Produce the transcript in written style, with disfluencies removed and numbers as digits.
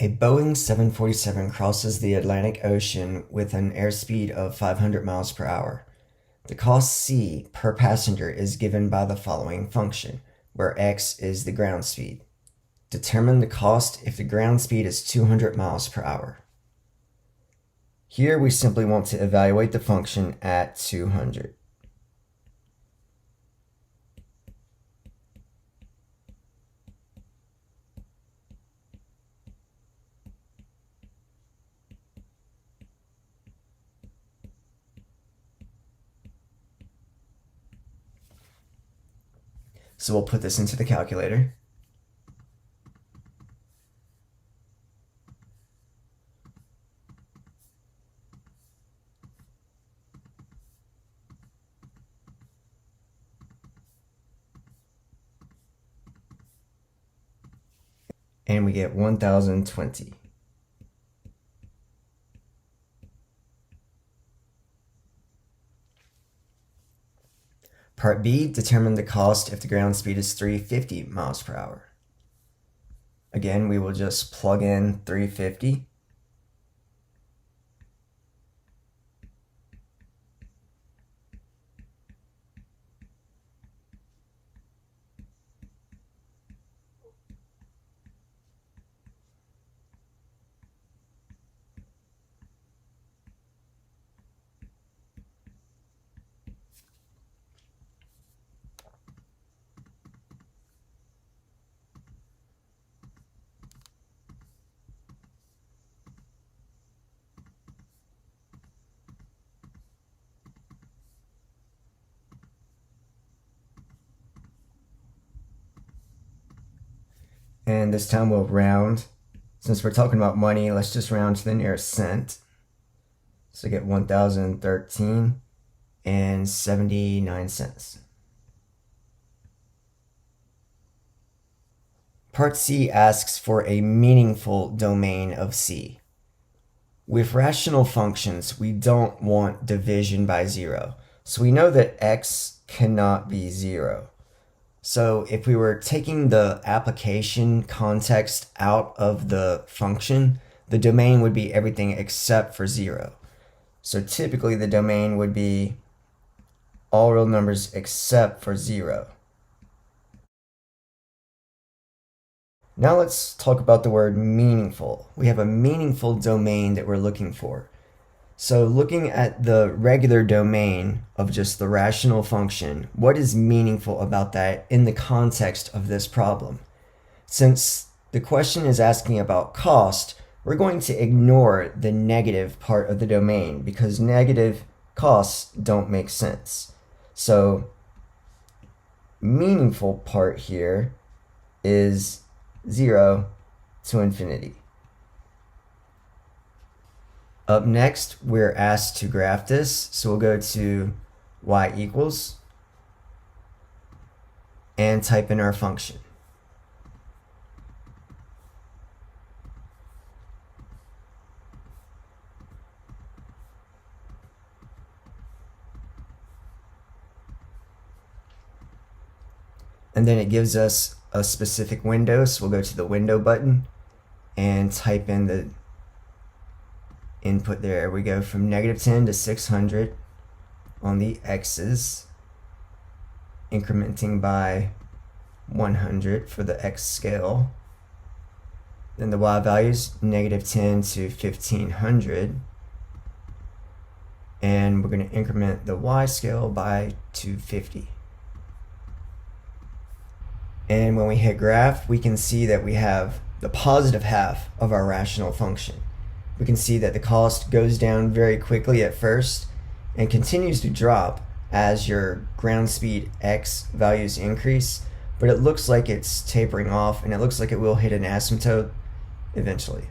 A Boeing 747 crosses the Atlantic Ocean with an airspeed of 500 miles per hour. The cost C per passenger is given by the following function, where x is the ground speed. Determine the cost if the ground speed is 200 miles per hour. Here we simply want to evaluate the function at 200. So we'll put this into the calculator. And we get 1020. Part B, determine the cost if the ground speed is 350 miles per hour. Again, we will just plug in 350. And this time we'll round. Since we're talking about money, let's just round to the nearest cent. So get 1013 and 79 cents. Part C asks for a meaningful domain of C. With rational functions, we don't want division by 0. So we know that x cannot be 0. So if we were taking the application context out of the function, the domain would be everything except for 0. So typically the domain would be all real numbers except for 0. Now let's talk about the word meaningful. We have a meaningful domain that we're looking for. So looking at the regular domain of just the rational function, what is meaningful about that in the context of this problem? Since the question is asking about cost, we're going to ignore the negative part of the domain because negative costs don't make sense. So meaningful part here is 0 to infinity. Up next, we're asked to graph this, so we'll go to y equals and type in our function. And then it gives us a specific window, so we'll go to the window button and type in the input there. We go from -10 to 600 on the x's, incrementing by 100 for the x scale. Then the y values, -10 to 1500. And we're going to increment the y scale by 250. And when we hit graph, we can see that we have the positive half of our rational function. We can see that the cost goes down very quickly at first and continues to drop as your ground speed x values increase, but it looks like it's tapering off and it looks like it will hit an asymptote eventually.